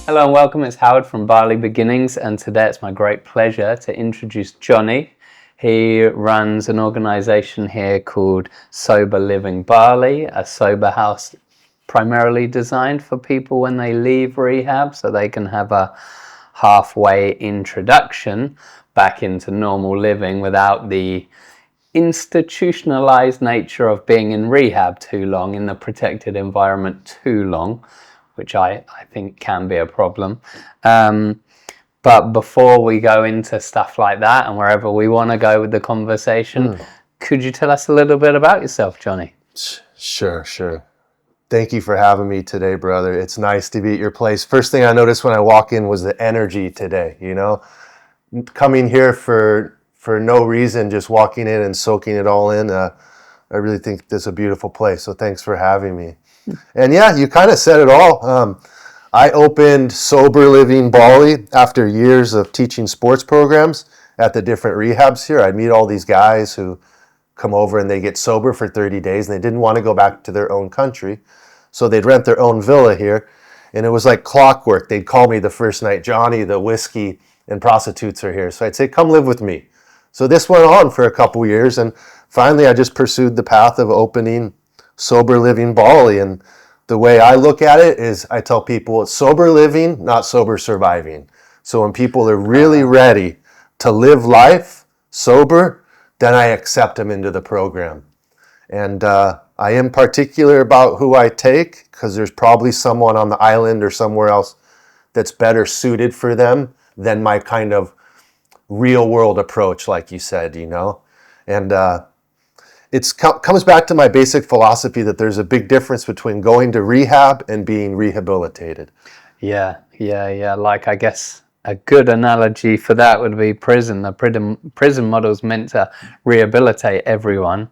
Hello and welcome, it's Howard from Bali Beginnings, and today it's my great pleasure to introduce Johnny. He runs an organisation here called Sober Living Bali, a sober house primarily designed for people when they leave rehab so they can have a halfway introduction back into normal living without the institutionalized nature of being in rehab too long, in the protected environment too long, which I think can be a problem. But before we go into stuff like that and wherever we want to go with the conversation, could you tell us a little bit about yourself, Johnny? Sure. Thank you for having me today, brother. It's nice to be at your place. First thing I noticed when I walk in was the energy today, coming here for no reason, just walking in and soaking it all in. I really think this is a beautiful place. So thanks for having me. And yeah, you kind of said it all. I opened Sober Living Bali after years of teaching sports programs at the different rehabs here. I'd meet all these guys who come over and they get sober for 30 days and they didn't want to go back to their own country. So they'd rent their own villa here. And it was like clockwork. They'd call me the first night, Johnny, the whiskey and prostitutes are here. So I'd say, come live with me. So this went on for a couple years. And finally, I just pursued the path of opening Sober Living Bali. And the way I look at it is I tell people it's sober living, not sober surviving. So when people are really ready to live life sober, then I accept them into the program. And I am particular about who I take because there's probably someone on the island or somewhere else that's better suited for them than my kind of real world approach, like you said, And it comes back to my basic philosophy that there's a big difference between going to rehab and being rehabilitated. Yeah. Like, I guess a good analogy for that would be prison. The prison model's meant to rehabilitate everyone.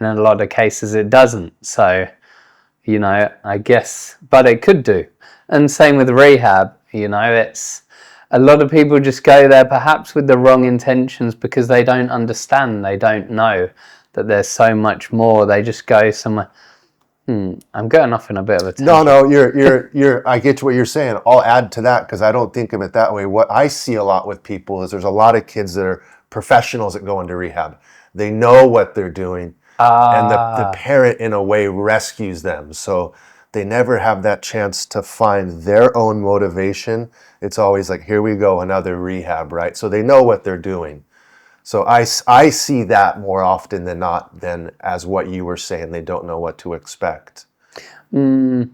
In a lot of cases, it doesn't. So, I guess, but it could do. And same with rehab, it's a lot of people just go there perhaps with the wrong intentions because they don't understand, they don't know that there's so much more. They just go somewhere. I'm going off in a bit of a tangent. No, you're. I get to what you're saying. I'll add to that because I don't think of it that way. What I see a lot with people is there's a lot of kids that are professionals that go into rehab. They know what they're doing, and the parent in a way rescues them. So they never have that chance to find their own motivation. It's always like, here we go, another rehab, right? So they know what they're doing. So I see that more often than not than as what you were saying. They don't know what to expect. And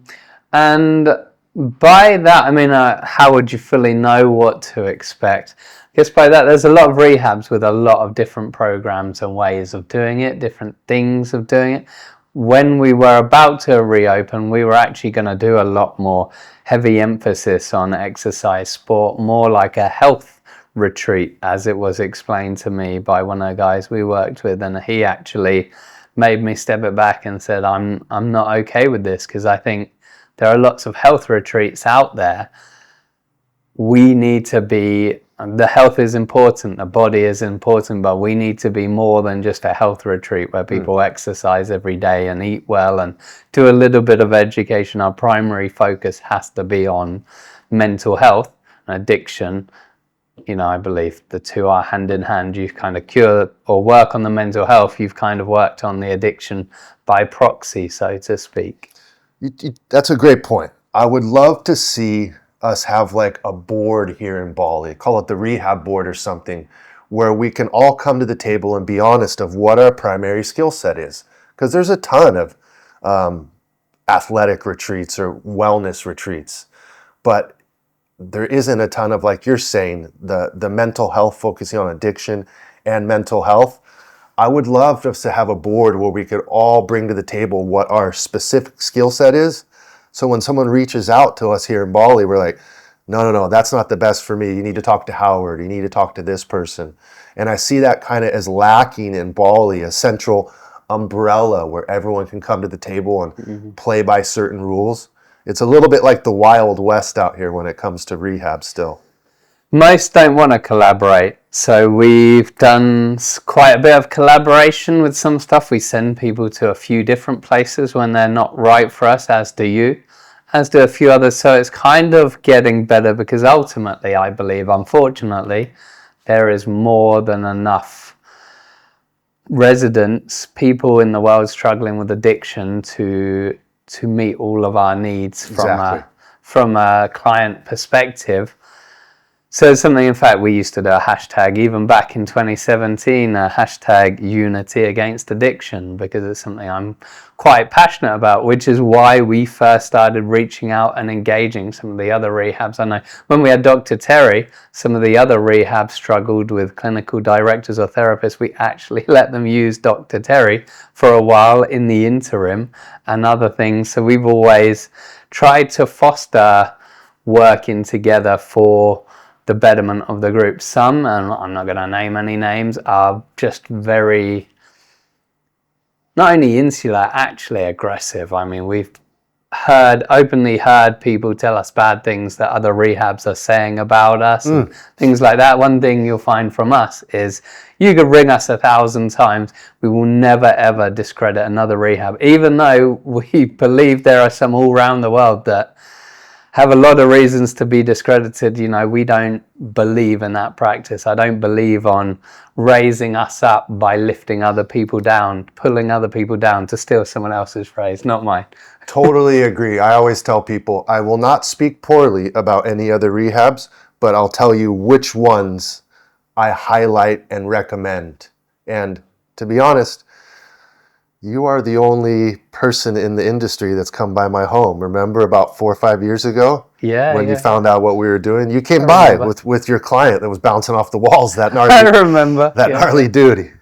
by that, I mean, how would you fully know what to expect? I guess by that, there's a lot of rehabs with a lot of different programs and ways of doing it, different things of doing it. When we were about to reopen, we were actually going to do a lot more heavy emphasis on exercise, sport, more like a health retreat, as it was explained to me by one of the guys we worked with, and he actually made me step it back and said, I'm not okay with this because I think there are lots of health retreats out there. We need to be, the health is important, the body is important, but we need to be more than just a health retreat where people exercise every day and eat well and do a little bit of education. Our primary focus has to be on mental health and addiction. I believe the two are hand in hand. You kind of cure or work on the mental health. You've kind of worked on the addiction by proxy, so to speak. That's a great point. I would love to see us have like a board here in Bali, call it the rehab board or something, where we can all come to the table and be honest of what our primary skill set is. Because there's a ton of athletic retreats or wellness retreats, but there isn't a ton of, like you're saying, the mental health, focusing on addiction and mental health. I would love us to have a board where we could all bring to the table what our specific skill set is. So when someone reaches out to us here in Bali, we're like, no, that's not the best for me. You need to talk to Howard. You need to talk to this person. And I see that kind of as lacking in Bali, a central umbrella where everyone can come to the table and play by certain rules. It's a little bit like the Wild West out here when it comes to rehab still. Most don't want to collaborate. So we've done quite a bit of collaboration with some stuff. We send people to a few different places when they're not right for us, as do you. as do a few others. So it's kind of getting better because ultimately, I believe, unfortunately, there is more than enough residents, people in the world struggling with addiction to meet all of our needs from a client perspective. So it's something, in fact, we used to do a hashtag, even back in 2017, a hashtag unity against addiction, because it's something I'm quite passionate about, which is why we first started reaching out and engaging some of the other rehabs. I know when we had Dr. Terry, some of the other rehabs struggled with clinical directors or therapists. We actually let them use Dr. Terry for a while in the interim and other things. So we've always tried to foster working together for the betterment of the group. Some, and I'm not going to name any names, are just very, not only insular, actually aggressive. I mean, we've openly heard people tell us bad things that other rehabs are saying about us, and things like that. One thing you'll find from us is you could ring us 1,000 times, we will never ever discredit another rehab, even though we believe there are some all around the world that have a lot of reasons to be discredited. You know, we don't believe in that practice. I don't believe on raising us up by lifting other people down, pulling other people down, to steal someone else's phrase, not mine. Totally agree. I always tell people, I will not speak poorly about any other rehabs, but I'll tell you which ones I highlight and recommend. And to be honest, you are the only person in the industry that's come by my home. Remember about 4 or 5 years ago? When you found out what we were doing? You came by with your client that was bouncing off the walls, that gnarly, I remember. That gnarly dude.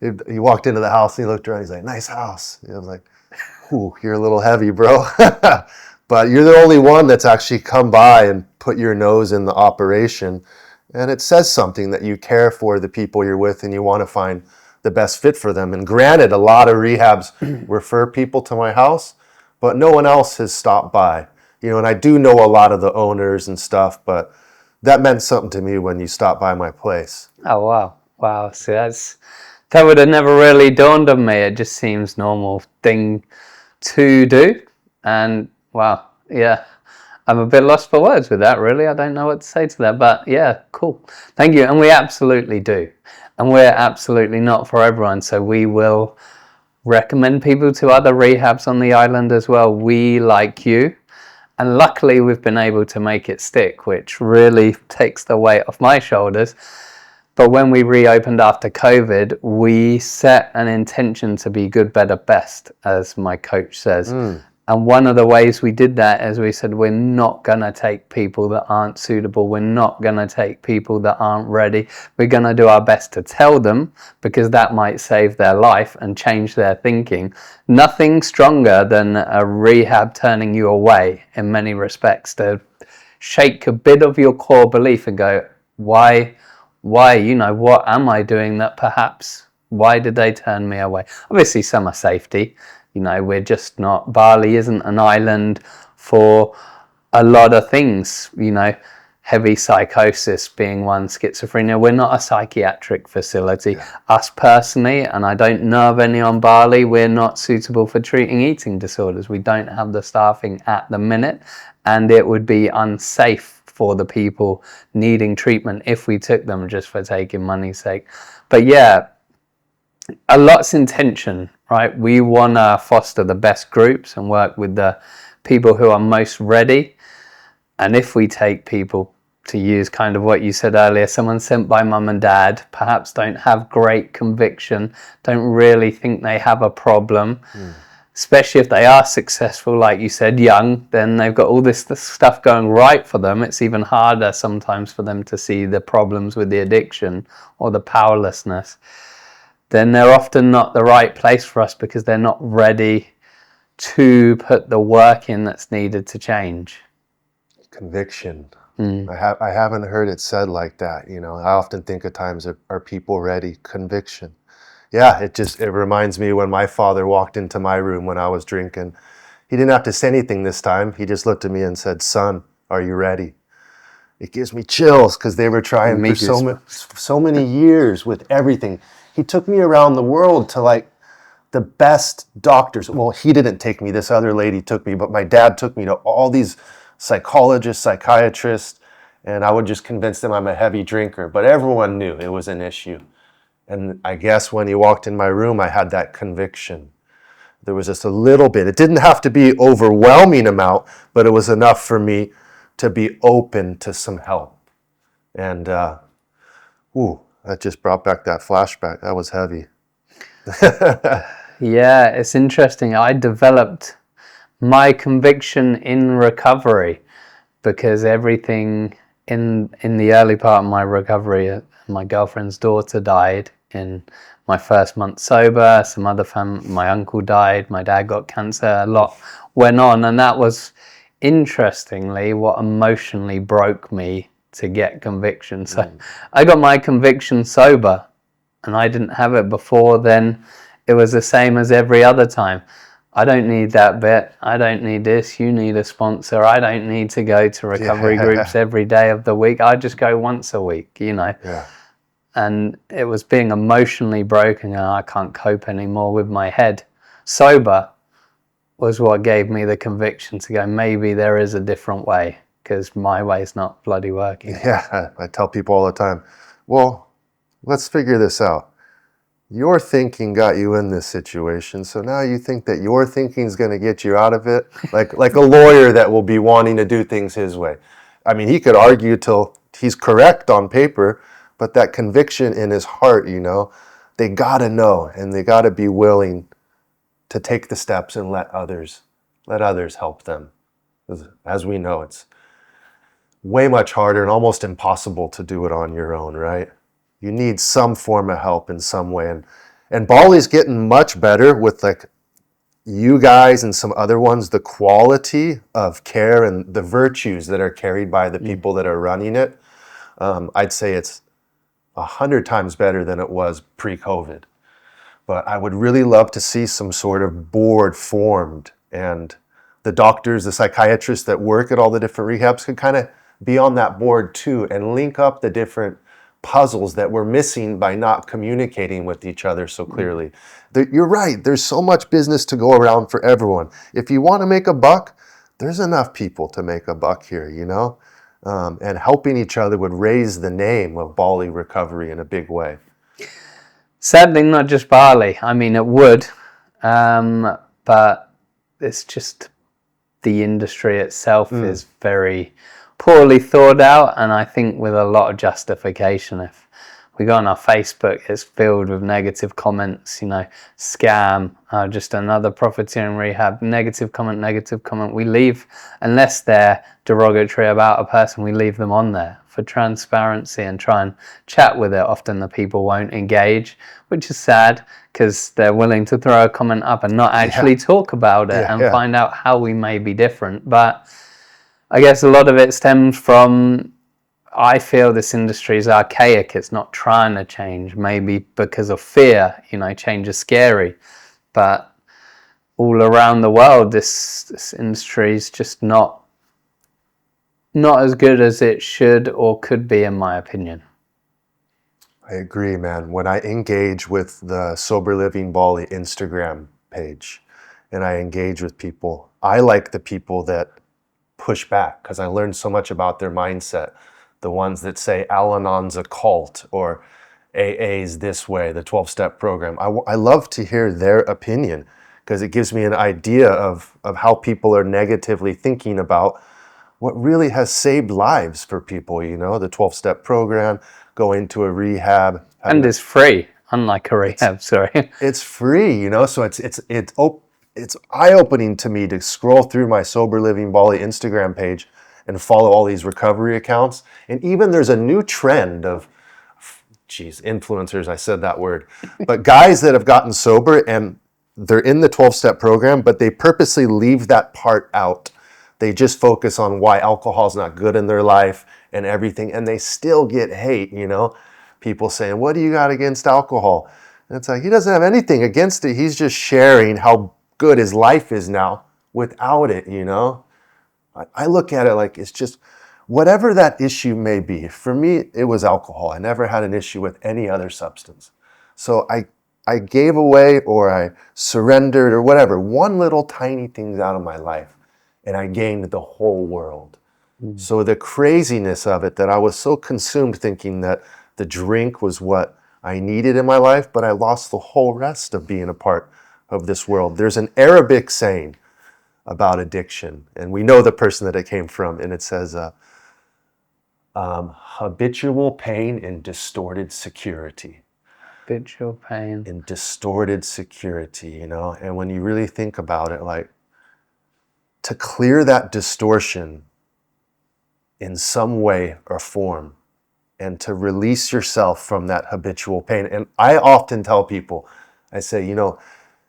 He walked into the house and he looked around, he's like, nice house. I was like, ooh, you're a little heavy, bro. But you're the only one that's actually come by and put your nose in the operation. And it says something that you care for the people you're with and you want to find the best fit for them. And granted, a lot of rehabs refer people to my house, but no one else has stopped by. You know, and I do know a lot of the owners and stuff, but that meant something to me when you stopped by my place. Oh, wow. Wow. See, that would have never really dawned on me. It just seems normal thing to do. And wow, yeah, I'm a bit lost for words with that, really. I don't know what to say to that, but yeah, cool. Thank you. And we absolutely do. And we're absolutely not for everyone. So we will recommend people to other rehabs on the island as well. We, like you, and luckily we've been able to make it stick, which really takes the weight off my shoulders. But when we reopened after COVID, we set an intention to be good, better, best, as my coach says. And one of the ways we did that is we said, we're not going to take people that aren't suitable. We're not going to take people that aren't ready. We're going to do our best to tell them, because that might save their life and change their thinking. Nothing stronger than a rehab turning you away in many respects, to shake a bit of your core belief and go, why, you know, what am I doing that perhaps, why did they turn me away? Obviously some are safety. You know, we're just not, Bali isn't an island for a lot of things, you know, heavy psychosis being one, schizophrenia. We're not a psychiatric facility. Yeah. Us personally, and I don't know of any on Bali, we're not suitable for treating eating disorders. We don't have the staffing at the minute, and it would be unsafe for the people needing treatment if we took them just for taking money's sake. But yeah, a lot's intention, right? We want to foster the best groups and work with the people who are most ready. And if we take people, to use kind of what you said earlier, someone sent by mum and dad, perhaps don't have great conviction, don't really think they have a problem, especially if they are successful, like you said, young, then they've got all this stuff going right for them. It's even harder sometimes for them to see the problems with the addiction or the powerlessness. Then they're often not the right place for us, because they're not ready to put the work in that's needed to change. Conviction. I haven't heard it said like that. You know, I often think at times, are people ready? Conviction. Yeah, it reminds me when my father walked into my room when I was drinking. He didn't have to say anything this time. He just looked at me and said, son, are you ready? It gives me chills, because they were trying for so many years with everything. He took me around the world to like the best doctors. Well, he didn't take me, this other lady took me, but my dad took me to all these psychologists, psychiatrists, and I would just convince them I'm a heavy drinker. But everyone knew it was an issue. And I guess when he walked in my room, I had that conviction. There was just a little bit. It didn't have to be overwhelming amount, but it was enough for me to be open to some help. And, that just brought back that flashback. That was heavy. Yeah, it's interesting. I developed my conviction in recovery because everything in the early part of my recovery, my girlfriend's daughter died in my first month sober. Some other my uncle died, my dad got cancer, a lot went on, and that was interestingly what emotionally broke me to get conviction. So I got my conviction sober, and I didn't have it before then. It was the same as every other time. I don't need that bit. I don't need this. You need a sponsor. I don't need to go to recovery groups every day of the week. I just go once a week, Yeah. And it was being emotionally broken, and I can't cope anymore with my head. Sober was what gave me the conviction to go, maybe there is a different way, because my way's not bloody working. Yeah, I tell people all the time, well, let's figure this out. Your thinking got you in this situation, so now you think that your thinking is going to get you out of it? Like a lawyer that will be wanting to do things his way. I mean, he could argue till he's correct on paper, but that conviction in his heart, they got to know, and they got to be willing to take the steps and let others help them. As we know, it's way much harder and almost impossible to do it on your own, right? You need some form of help in some way. And Bali's getting much better with like you guys and some other ones, the quality of care and the virtues that are carried by the people that are running it. I'd say it's 100 times better than it was pre-COVID. But I would really love to see some sort of board formed, and the doctors, the psychiatrists that work at all the different rehabs could kind of be on that board too and link up the different puzzles that we're missing by not communicating with each other so clearly. You're right. There's so much business to go around for everyone. If you want to make a buck, there's enough people to make a buck here, and helping each other would raise the name of Bali recovery in a big way. Sadly, not just Bali. I mean, it would, but it's just the industry itself is very poorly thought out, and I think with a lot of justification. If we go on our Facebook, it's filled with negative comments, scam, just another profiteering rehab, negative comment. We leave, unless they're derogatory about a person, we leave them on there for transparency and try and chat with it. Often the people won't engage, which is sad, because they're willing to throw a comment up and not actually talk about it and find out how we may be different. But I guess a lot of it stems from, I feel this industry is archaic. It's not trying to change, maybe because of fear. Change is scary. But all around the world, this industry is just not as good as it should or could be, in my opinion. I agree, man. When I engage with the Sober Living Bali Instagram page and I engage with people, I like the people that push back, because I learned so much about their mindset. The ones that say Al-Anon's a cult or AA's this way, the 12-step program. I love to hear their opinion, because it gives me an idea of how people are negatively thinking about what really has saved lives for people, the 12-step program, going to a rehab. And it's free, unlike a rehab, sorry. It's free, so it's eye-opening to me to scroll through my Sober Living Bali Instagram page and follow all these recovery accounts. And even there's a new trend of, influencers, I said that word, but guys that have gotten sober and they're in the 12-step program, but they purposely leave that part out. They just focus on why alcohol's not good in their life and everything, and they still get hate, people saying, what do you got against alcohol? And it's like, he doesn't have anything against it. He's just sharing how good his life is now without it, I look at it like it's just whatever that issue may be. For me, it was alcohol. I never had an issue with any other substance. So I gave away or I surrendered or whatever, one little tiny thing out of my life, and I gained the whole world. So the craziness of it, that I was so consumed thinking that the drink was what I needed in my life, but I lost the whole rest of being a part of this world. There's an Arabic saying about addiction, and we know the person that it came from, and it says, habitual pain and distorted security. Habitual pain. And distorted security, you know? And when you really think about it, like, to clear that distortion in some way or form, and to release yourself from that habitual pain. And I often tell people, I say, you know,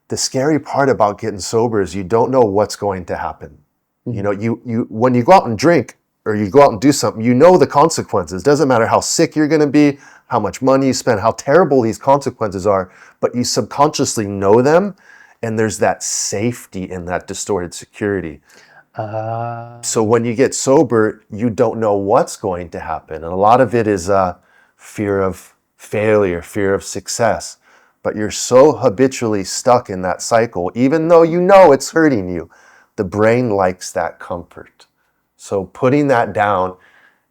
the scary part about getting sober is you don't know what's going to happen. You know, you when you go out and drink or you go out and do something, you know the consequences. Doesn't matter how sick you're going to be, how much money you spend, how terrible these consequences are, but you subconsciously know them, and there's that safety in that distorted security. So when you get sober, you don't know what's going to happen. And a lot of it is fear of failure, fear of success. But you're so habitually stuck in that cycle, even though you know it's hurting you, the brain likes that comfort. So putting that down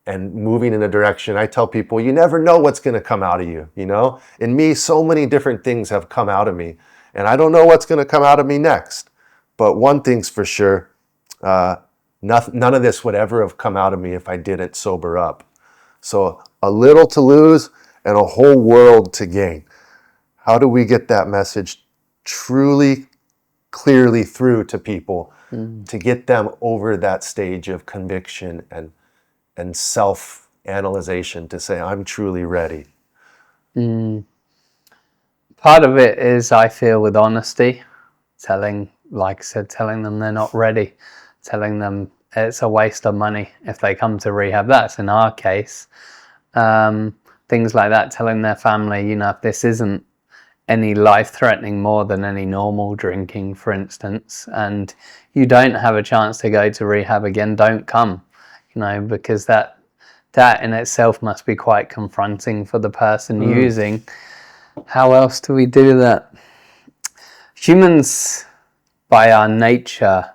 and moving in a direction, I tell people, you never know what's going to come out of you, you know? In me, so many different things have come out of me, and I don't know what's going to come out of me next. But one thing's for sure, none of this would ever have come out of me if I didn't sober up. So a little to lose and a whole world to gain. How do we get that message truly, clearly through to people to get them over that stage of conviction and self-analyzation to say, I'm truly ready? Part of it is, I feel, with honesty, telling them they're not ready, telling them it's a waste of money if they come to rehab. That's in our case. Things like that, telling their family, you know, if this isn't any life-threatening more than any normal drinking, for instance, and you don't have a chance to go to rehab again, don't come, you know, because that in itself must be quite confronting for the person using. How else do we do that? Humans, by our nature,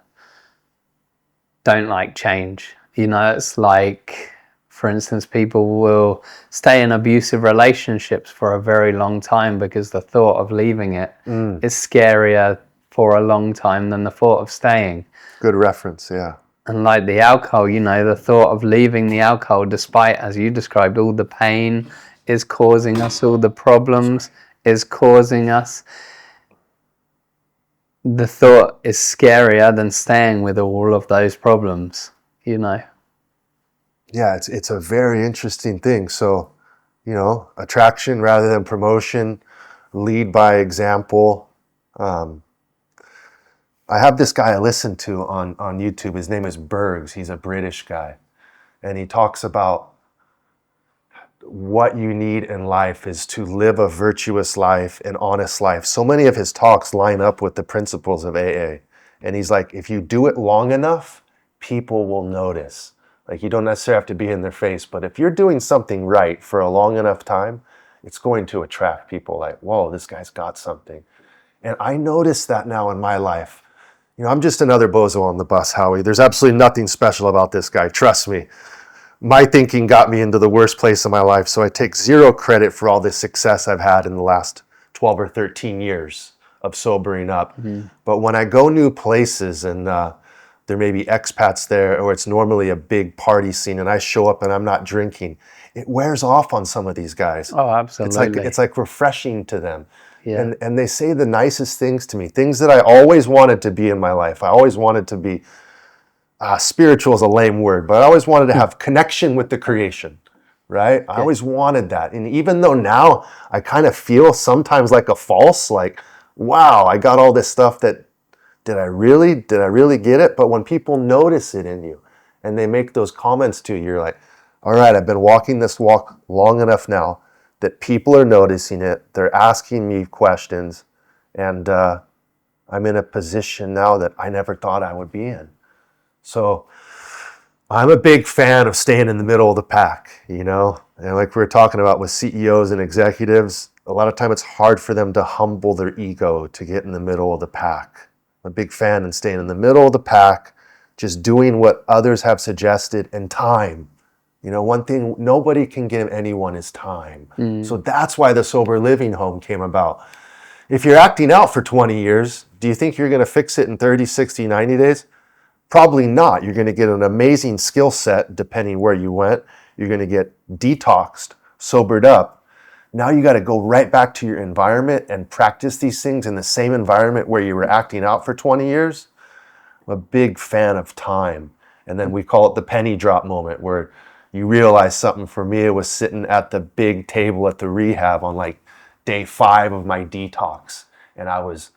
don't like change. You know, it's like, for instance, people will stay in abusive relationships for a very long time because the thought of leaving it is scarier for a long time than the thought of staying. Good reference, yeah. And like the alcohol, you know, the thought of leaving the alcohol, despite, as you described, all the pain is causing us, all the problems is causing us, the thought is scarier than staying with all of those problems, you know. Yeah, it's a very interesting thing. So, you know, attraction rather than promotion, lead by example. I have this guy I listen to on YouTube. His name is Bergs. He's a British guy. And he talks about what you need in life is to live a virtuous life, an honest life. So many of his talks line up with the principles of AA. And he's like, if you do it long enough, people will notice. Like, you don't necessarily have to be in their face, but if you're doing something right for a long enough time, it's going to attract people like, whoa, this guy's got something. And I notice that now in my life. You know, I'm just another bozo on the bus, Howie. There's absolutely nothing special about this guy. Trust me. My thinking got me into the worst place of my life, so I take zero credit for all the success I've had in the last 12 or 13 years of sobering up. But when I go new places and there may be expats there, or it's normally a big party scene, and I show up and I'm not drinking, it wears off on some of these guys. Oh, absolutely. It's like refreshing to them. Yeah. And they say the nicest things to me, things that I always wanted to be in my life. I always wanted to be, spiritual is a lame word, but I always wanted to have connection with the creation, right? I always wanted that. And even though now I kind of feel sometimes like a false, like, wow, I got all this stuff that, did I really get it? But when people notice it in you and they make those comments to you, you're like, all right, I've been walking this walk long enough now that people are noticing it. They're asking me questions, and I'm in a position now that I never thought I would be in. So I'm a big fan of staying in the middle of the pack, you know? And like we were talking about with CEOs and executives, a lot of time it's hard for them to humble their ego to get in the middle of the pack. I'm a big fan of staying in the middle of the pack, just doing what others have suggested, and time. You know, one thing nobody can give anyone is time. So that's why the sober living home came about. If you're acting out for 20 years, do you think you're going to fix it in 30, 60, 90 days? Probably not. You're going to get an amazing skill set depending where you went. You're going to get detoxed, sobered up. Now you got to go right back to your environment and practice these things in the same environment where you were acting out for 20 years. I'm a big fan of time. And then we call it the penny drop moment, where you realize something. For me, it was sitting at the big table at the rehab on like day 5 of my detox. And I was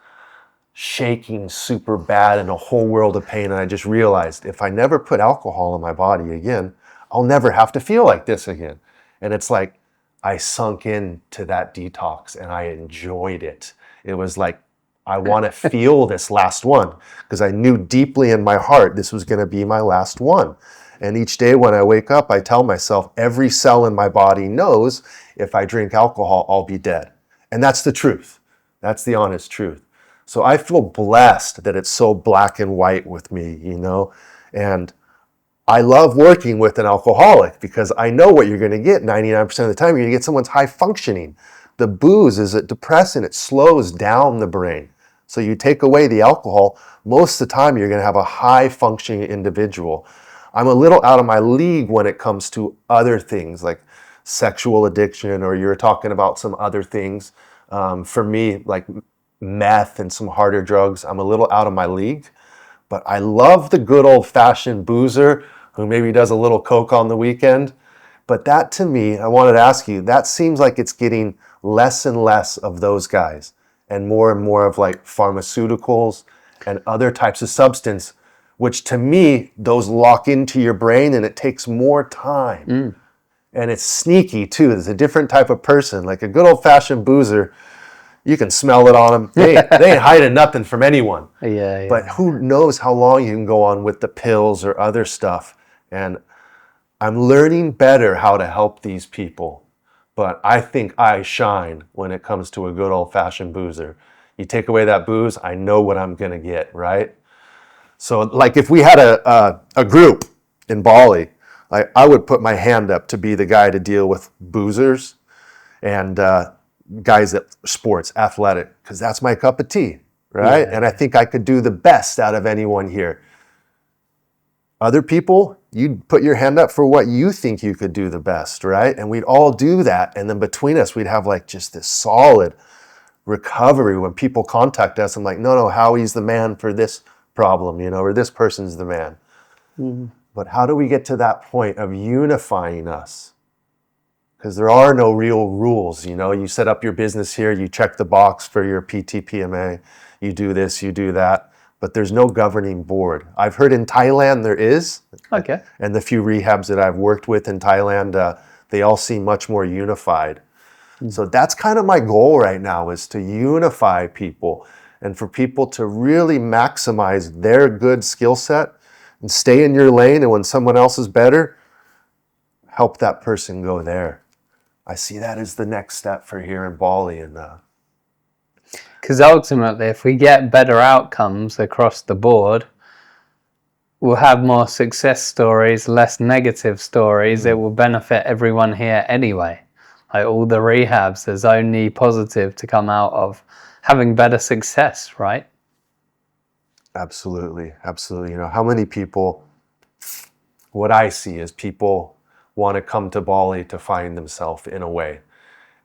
shaking super bad in a whole world of pain. And I just realized if I never put alcohol in my body again, I'll never have to feel like this again. And it's like I sunk into that detox and I enjoyed it. It was like, I want to feel this last one, because I knew deeply in my heart this was going to be my last one. And each day when I wake up, I tell myself every cell in my body knows if I drink alcohol, I'll be dead. And that's the truth. That's the honest truth. So I feel blessed that it's so black and white with me, you know, and I love working with an alcoholic because I know what you're going to get 99% of the time. You're going to get someone's high functioning. The booze is a depressant. It slows down the brain. So you take away the alcohol, most of the time you're going to have a high functioning individual. I'm a little out of my league when it comes to other things like sexual addiction, or you're talking about some other things. For me, like meth and some harder drugs, I'm a little out of my league. But I love the good old-fashioned boozer who maybe does a little coke on the weekend. But that, to me, I wanted to ask you, that seems like it's getting less and less of those guys and more of like pharmaceuticals and other types of substance, which to me, those lock into your brain and it takes more time. And it's sneaky too. There's a different type of person. Like a good old-fashioned boozer, you can smell it on them. They ain't hiding nothing from anyone. Yeah. But who knows how long you can go on with the pills or other stuff. And I'm learning better how to help these people. But I think I shine when it comes to a good old-fashioned boozer. You take away that booze, I know what I'm going to get, right? So like if we had a group in Bali, I would put my hand up to be the guy to deal with boozers and guys at sports, athletic, because that's my cup of tea, right? Yeah. And I think I could do the best out of anyone here. Other people, you'd put your hand up for what you think you could do the best, right? And we'd all do that. And then between us, we'd have like just this solid recovery. When people contact us, I'm like, no, Howie's the man for this problem, you know, or this person's the man. But how do we get to that point of unifying us? Because there are no real rules, you know. You set up your business here, you check the box for your PTPMA, you do this, you do that, but there's no governing board. I've heard in Thailand there is. Okay. And the few rehabs that I've worked with in Thailand, they all seem much more unified. So that's kind of my goal right now, is to unify people and for people to really maximize their good skill set and stay in your lane. And when someone else is better, help that person go there. I see that as the next step for here in Bali. And because ultimately, if we get better outcomes across the board, we'll have more success stories, less negative stories. It will benefit everyone here anyway. Like all the rehabs, there's only positive to come out of having better success, right? Absolutely. You know, how many people, what I see is people want to come to Bali to find themselves in a way.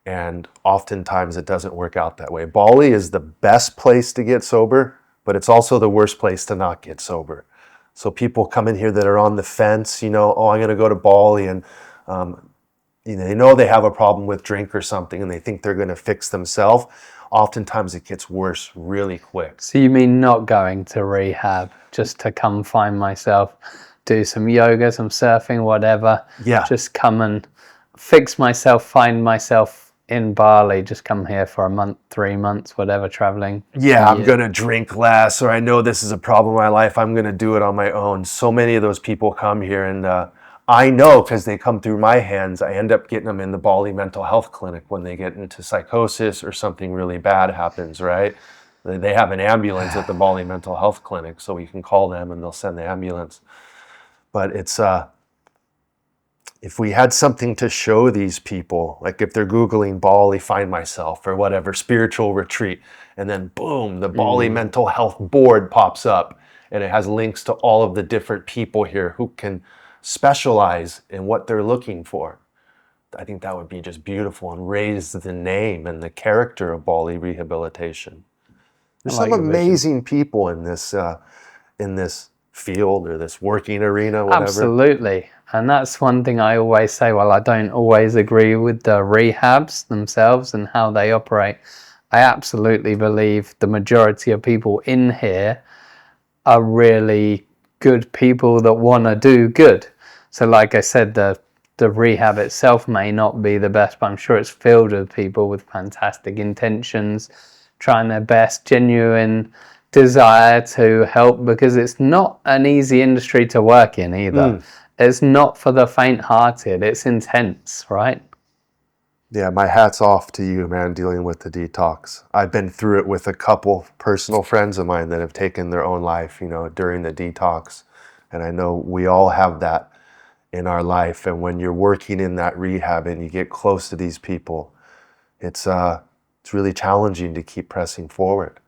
And oftentimes it doesn't work out that way. Bali is the best place to get sober, but it's also the worst place to not get sober. So people come in here that are on the fence, you know, I'm going to go to Bali, and you know, they know they have a problem with drink or something and they think they're going to fix themselves. Oftentimes it gets worse really quick. So you mean not going to rehab just to come find myself, do some yoga, some surfing, whatever. Yeah. Just come and fix myself, find myself in Bali, just come here for a month, 3 months, whatever, traveling. Yeah, I'm going to drink less, or I know this is a problem in my life, I'm going to do it on my own. So many of those people come here, and I know because they come through my hands, I end up getting them in the Bali mental health clinic when they get into psychosis or something really bad happens, right? They have an ambulance at the Bali mental health clinic, so we can call them and they'll send the ambulance. But it's if we had something to show these people, like if they're Googling Bali, find myself or whatever, spiritual retreat, and then boom, the Bali mental health board pops up and it has links to all of the different people here who can specialize in what they're looking for. I think that would be just beautiful and raise the name and the character of Bali rehabilitation. There's some amazing people in this field or this working arena, whatever. Absolutely. And that's one thing I always say. Well, I don't always agree with the rehabs themselves and how they operate. I absolutely believe the majority of people in here are really good people that want to do good. So like I said, the rehab itself may not be the best, but I'm sure it's filled with people with fantastic intentions, trying their best, genuine desire to help, because it's not an easy industry to work in either. It's not for the faint-hearted. It's intense, right? Yeah, my hat's off to you, man, dealing with the detox. I've been through it with a couple personal friends of mine that have taken their own life, during the detox. And I know we all have that in our life. And when you're working in that rehab and you get close to these people, it's really challenging to keep pressing forward.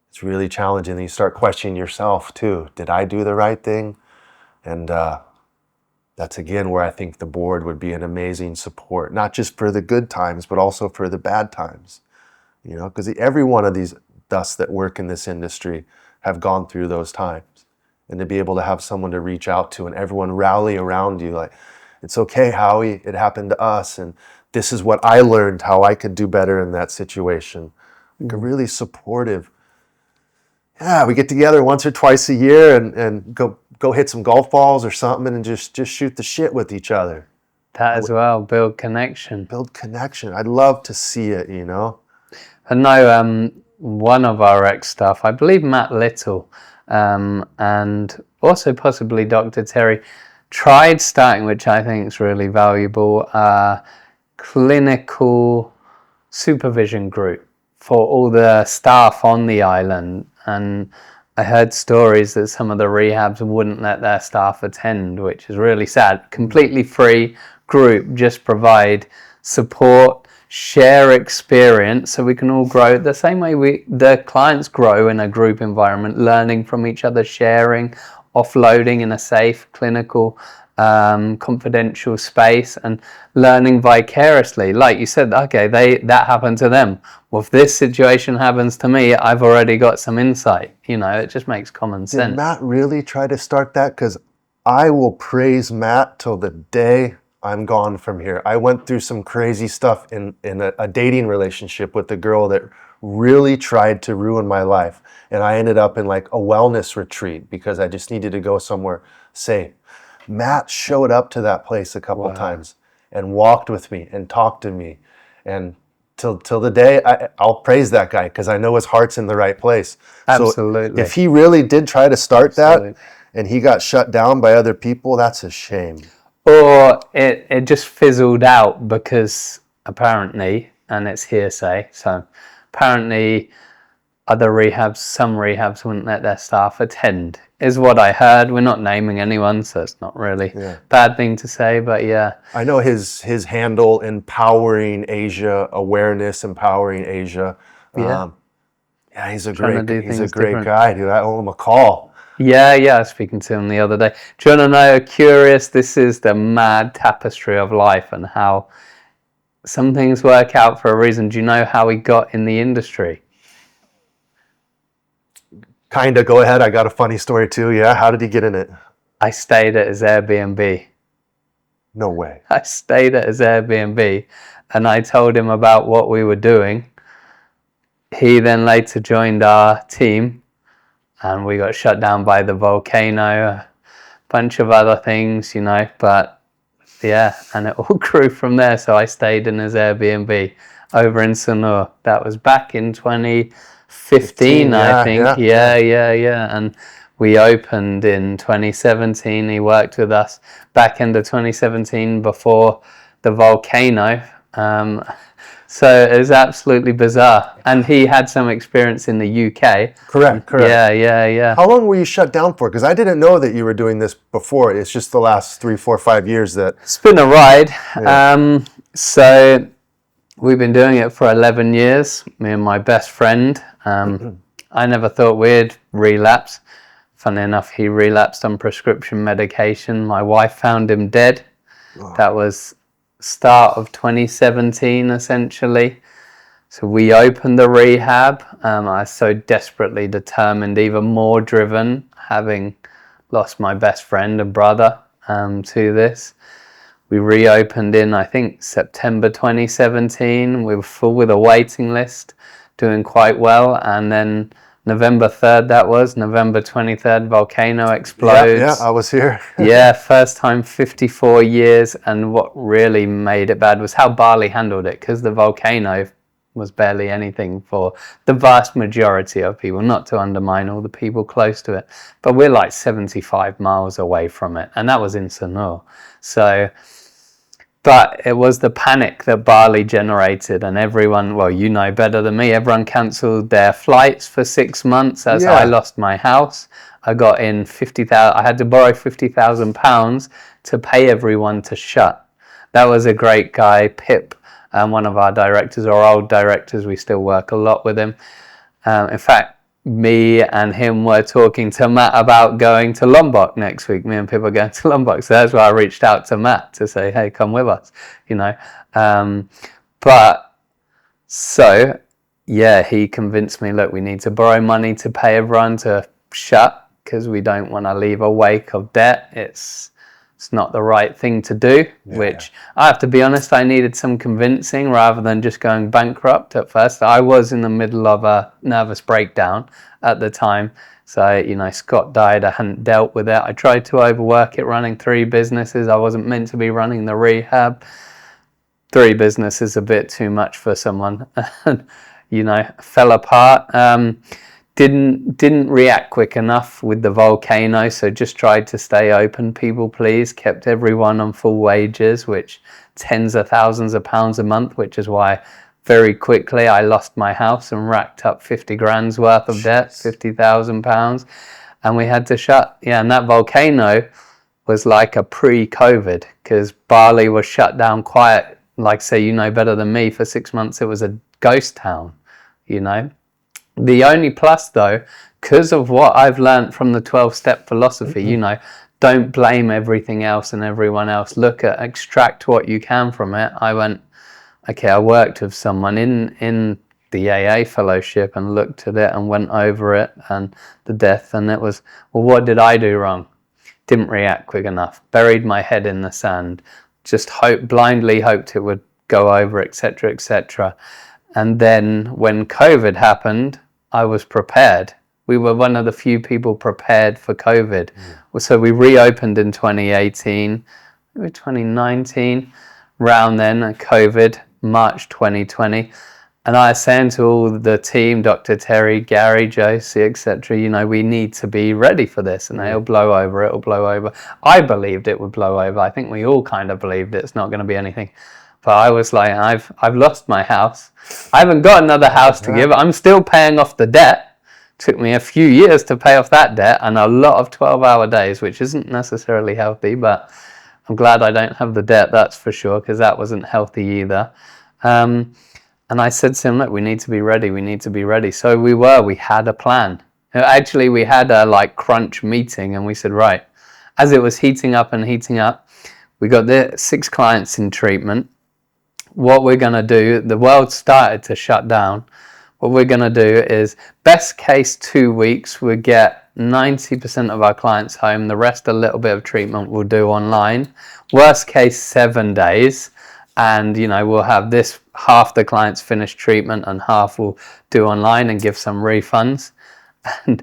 It's really challenging. You start questioning yourself too. Did I do the right thing? And that's again where I think the board would be an amazing support, not just for the good times, but also for the bad times. Because every one of these us that work in this industry have gone through those times. And to be able to have someone to reach out to and everyone rally around you, like, it's okay, Howie, it happened to us, and this is what I learned, how I could do better in that situation. Like a really supportive, we get together once or twice a year and go hit some golf balls or something and just shoot the shit with each other. That as well, build connection. I'd love to see it, I know one of our ex-staff, I believe Matt Little, and also possibly Dr. Terry, tried starting, which I think is really valuable, clinical supervision group for all the staff on the island. And I heard stories that some of the rehabs wouldn't let their staff attend, which is really sad. Completely free group, just provide support, share experience, so we can all grow the same way the clients grow in a group environment, learning from each other, sharing, offloading in a safe, clinical, confidential space, and learning vicariously. Like you said, okay, that happened to them. Well, if this situation happens to me, I've already got some insight. It just makes common sense. Did Matt really try to start that? Because I will praise Matt till the day I'm gone from here. I went through some crazy stuff in a dating relationship with a girl that really tried to ruin my life. And I ended up in like a wellness retreat because I just needed to go somewhere safe. Matt showed up to that place a couple times and walked with me and talked to me. And till the day, I'll praise that guy because I know his heart's in the right place. Absolutely. So if he really did try to start that and he got shut down by other people, that's a shame. Or it just fizzled out because apparently, and it's hearsay, so apparently some rehabs wouldn't let their staff attend, is what I heard. We're not naming anyone, so it's not really a bad thing to say, but yeah. I know his handle, Empowering Asia, Awareness Empowering Asia. He's a great guy, dude. I owe him a call. Yeah, I was speaking to him the other day. Do you want to know, curious, this is the mad tapestry of life and how some things work out for a reason. Do you know how he got in the industry? Kinda, go ahead. I got a funny story too. Yeah, how did he get in it? I stayed at his Airbnb. No way. I stayed at his Airbnb and I told him about what we were doing. He then later joined our team and we got shut down by the volcano, a bunch of other things, but Yeah, and it all grew from there. So I stayed in his Airbnb over in Sanur. That was back in 2015, I think. Yeah. And we opened in 2017. He worked with us back into 2017 before the volcano. So it was absolutely bizarre. And he had some experience in the UK. Correct. Yeah. How long were you shut down for? Because I didn't know that you were doing this before. It's just the last 3, 4, 5 years that... It's been a ride. Yeah. So we've been doing it for 11 years, me and my best friend. I never thought we'd relapse. Funny enough, he relapsed on prescription medication. My wife found him dead. Oh. That was start of 2017, essentially. So we opened the rehab. I was so desperately determined, even more driven, having lost my best friend and brother to this. We reopened in, I think, September 2017. We were full with a waiting list, doing quite well. And then November 3rd, November 23rd, volcano explodes. Yeah, I was here. Yeah, first time 54 years. And what really made it bad was how Bali handled it, because the volcano was barely anything for the vast majority of people, not to undermine all the people close to it. But we're like 75 miles away from it. And that was in Sanur. So... But it was the panic that Bali generated, and everyone, well, you know better than me, everyone cancelled their flights for 6 months as I lost my house. I got in 50,000, I had to borrow £50,000 to pay everyone to shut. That was a great guy, Pip, one of our directors, our old directors, we still work a lot with him. In fact, me and him were talking to Matt about going to Lombok next week. Me and Pip are going to Lombok. So that's why I reached out to Matt to say, hey, come with us, you know. He convinced me, look, we need to borrow money to pay everyone to shut because we don't want to leave a wake of debt. It's not the right thing to do, which I have to be honest, I needed some convincing rather than just going bankrupt at first. I was in the middle of a nervous breakdown at the time. So, you know, Scott died, I hadn't dealt with it. I tried to overwork it running 3 businesses. I wasn't meant to be running the rehab. 3 businesses a bit too much for someone, you know, fell apart. Didn't react quick enough with the volcano, so just tried to stay open, people please, kept everyone on full wages, which tens of thousands of pounds a month, which is why very quickly I lost my house and racked up 50 grand's worth of debt, £50,000, and we had to shut. Yeah, and that volcano was like a pre-COVID, because Bali was shut down quiet, like say you know better than me, for 6 months it was a ghost town, you know. The only plus though, because of what I've learned from the 12-step philosophy, you know, don't blame everything else and everyone else. Extract what you can from it. I went, okay, I worked with someone in the AA fellowship and looked at it and went over it and the death, and it was, well, what did I do wrong? Didn't react quick enough. Buried my head in the sand. Just blindly hoped it would go over, etc., etc. And then when COVID happened, I was prepared. We were one of the few people prepared for COVID. So we reopened in 2018, maybe 2019, round then, COVID, March 2020. And I was saying to all the team, Dr. Terry, Gary, Josie, etc., you know, we need to be ready for this, and it'll blow over. I believed it would blow over. I think we all kind of believed it's not going to be anything. But I was like, I've lost my house. I haven't got another house to give. I'm still paying off the debt. Took me a few years to pay off that debt and a lot of 12-hour days, which isn't necessarily healthy, but I'm glad I don't have the debt, that's for sure, because that wasn't healthy either. And I said to him, look, we need to be ready. So we had a plan. Actually, we had a crunch meeting, and we said, right, as it was heating up, we got the 6 clients in treatment. What we're going to do, the world started to shut down. What we're going to do is, best case 2 weeks, we'll get 90% of our clients home. The rest, a little bit of treatment we'll do online. Worst case, 7 days. And, you know, we'll have this, half the clients finish treatment and half will do online and give some refunds. And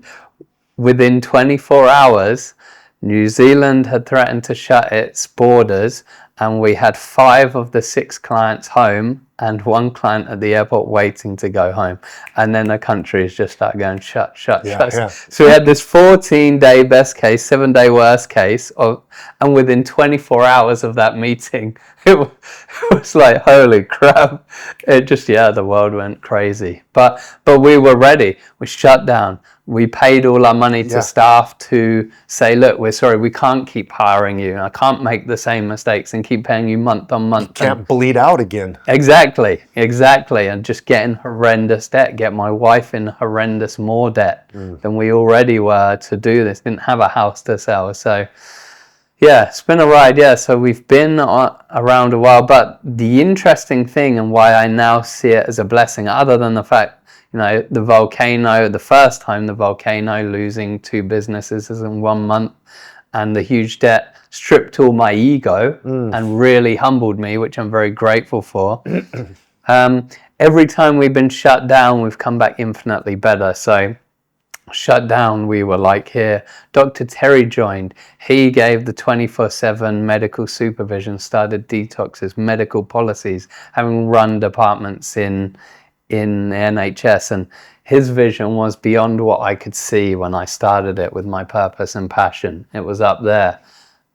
within 24 hours, New Zealand had threatened to shut its borders, and we had 5 of the 6 clients home and 1 client at the airport waiting to go home. And then the country is just started going shut. Yeah. So we had this 14-day best case, 7-day worst case, and within 24 hours of that meeting, it was like, holy crap. It just, the world went crazy. But we were ready. We shut down. We paid all our money to staff to say, look, we're sorry, we can't keep hiring you. I can't make the same mistakes and keep paying you month on month. You can't bleed out again. Exactly. And just get in horrendous debt, get my wife in horrendous more debt than we already were to do this. Didn't have a house to sell. So, it's been a ride. So we've been around a while. But the interesting thing and why I now see it as a blessing, other than the fact, the volcano, the first time the volcano losing 2 businesses in 1 month and the huge debt stripped all my ego and really humbled me, which I'm very grateful for. Every time we've been shut down, we've come back infinitely better. So shut down, we were like here. Dr. Terry joined. He gave the 24/7 medical supervision, started detoxes, medical policies, having run departments in the NHS, and his vision was beyond what I could see when I started it with my purpose and passion. It was up there.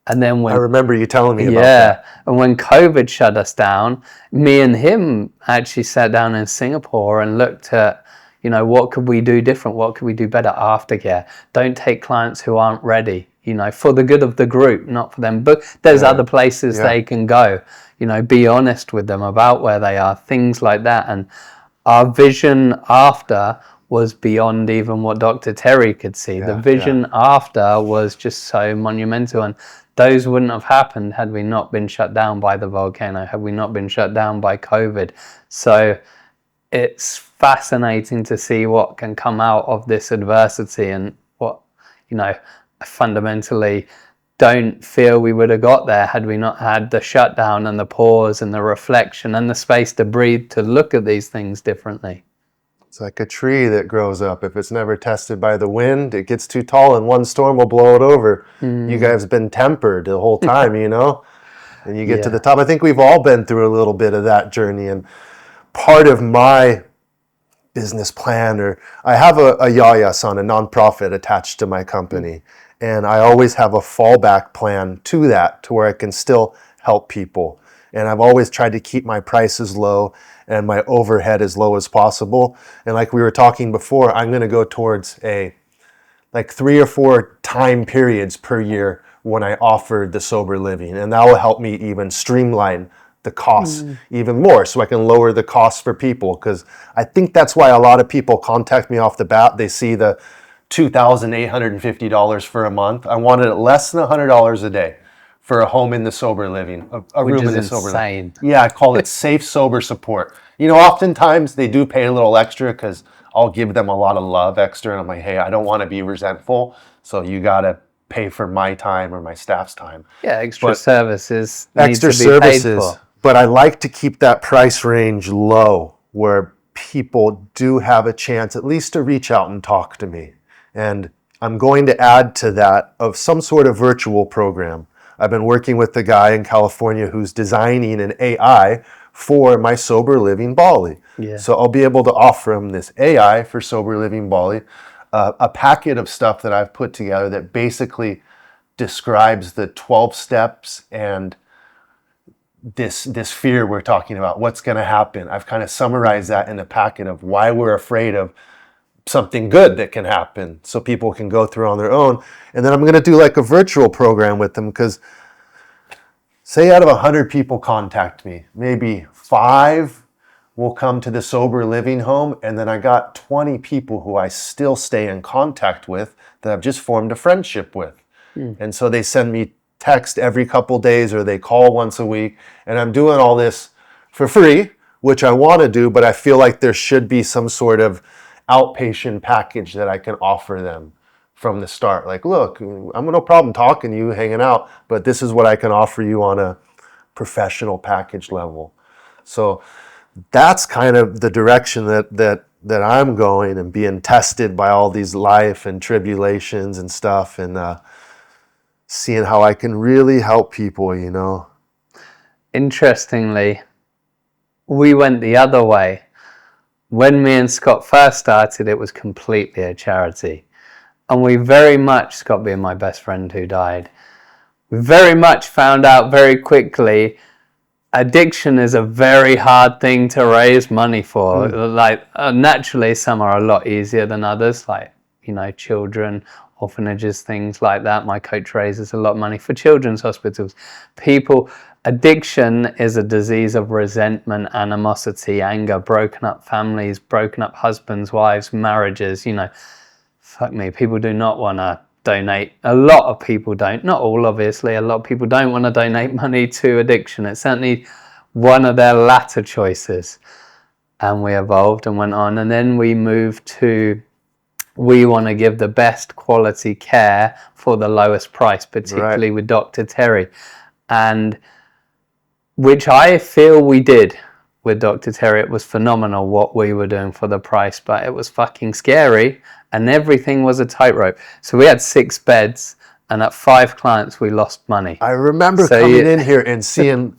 And then when I remember you telling me about that. And when COVID shut us down, me and him actually sat down in Singapore and looked at, what could we do different? What could we do better? Aftercare. Don't take clients who aren't ready, for the good of the group, not for them. But there's other places they can go, be honest with them about where they are, things like that. And our vision after was beyond even what Dr. Terry could see. The vision after was just so monumental. And those wouldn't have happened had we not been shut down by the volcano, had we not been shut down by COVID. So it's fascinating to see what can come out of this adversity and what, I fundamentally don't feel we would have got there had we not had the shutdown and the pause and the reflection and the space to breathe, to look at these things differently. It's like a tree that grows up. If it's never tested by the wind, it gets too tall and one storm will blow it over. You guys have been tempered the whole time, and you get to the top. I think we've all been through a little bit of that journey. And part of my business plan, or I have a yayasan, a nonprofit attached to my company. And I always have a fallback plan to that, to where I can still help people. And I've always tried to keep my prices low and my overhead as low as possible. And like we were talking before, I'm going to go towards 3 or 4 time periods per year when I offer the sober living. And that will help me even streamline the costs even more, so I can lower the costs for people. Because I think that's why a lot of people contact me off the bat. They see the $2,850 for a month. I wanted it less than $100 a day for a home in the sober living, a room in the sober living. Yeah, I call it safe sober support. Oftentimes they do pay a little extra because I'll give them a lot of love extra, and I'm like, hey, I don't want to be resentful, so you got to pay for my time or my staff's time. Yeah, extra services. Extra services. But I like to keep that price range low, where people do have a chance at least to reach out and talk to me. And I'm going to add to that of some sort of virtual program. I've been working with a guy in California who's designing an AI for my Sober Living Bali. So I'll be able to offer him this AI for Sober Living Bali, a packet of stuff that I've put together that basically describes the 12 steps and this fear we're talking about, what's going to happen. I've kind of summarized that in a packet of why we're afraid of something good that can happen, so people can go through on their own. And then I'm going to do like a virtual program with them, because say out of 100 people contact me, maybe 5 will come to the sober living home, and then I got 20 people who I still stay in contact with that I've just formed a friendship with. And so they send me text every couple days, or they call once a week, and I'm doing all this for free, which I want to do, but I feel like there should be some sort of outpatient package that I can offer them from the start. Like, look, I'm no problem talking to you, hanging out, but this is what I can offer you on a professional package level. So that's kind of the direction that I'm going, and being tested by all these life and tribulations and stuff, and seeing how I can really help people, interestingly, we went the other way. When me and Scott first started, it was completely a charity. And we very much, Scott being my best friend who died, we very much found out very quickly addiction is a very hard thing to raise money for. Like, naturally, some are a lot easier than others, like, children, orphanages, things like that. My coach raises a lot of money for children's hospitals. Addiction is a disease of resentment, animosity, anger, broken up families, broken up husbands, wives, marriages. Fuck me, people do not want to donate. A lot of people don't, not all obviously, a lot of people don't want to donate money to addiction. It's certainly one of their latter choices. And we evolved and went on, and then we moved to, we want to give the best quality care for the lowest price, particularly with Dr. Terry. And which I feel we did with Dr. Terry. It was phenomenal what we were doing for the price, but it was fucking scary, and everything was a tightrope. So we had 6 beds, and at 5 clients we lost money. I remember coming in here and seeing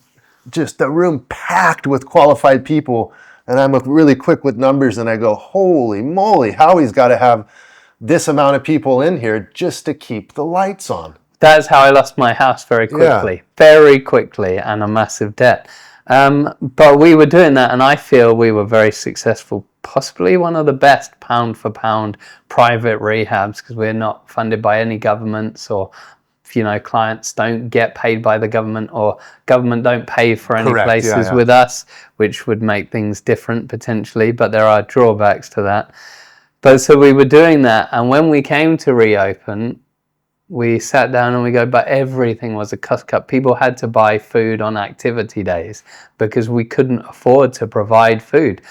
just the room packed with qualified people, and I'm really quick with numbers, and I go, holy moly, Howie's got to have this amount of people in here just to keep the lights on. That's how I lost my house very quickly, and a massive debt. But we were doing that, and I feel we were very successful, possibly one of the best pound for pound private rehabs, because we're not funded by any governments, or clients don't get paid by the government, or government don't pay for any places with us, which would make things different potentially, but there are drawbacks to that. But so we were doing that, and when we came to reopen, we sat down and we go, but everything was a cost cut. People had to buy food on activity days because we couldn't afford to provide food.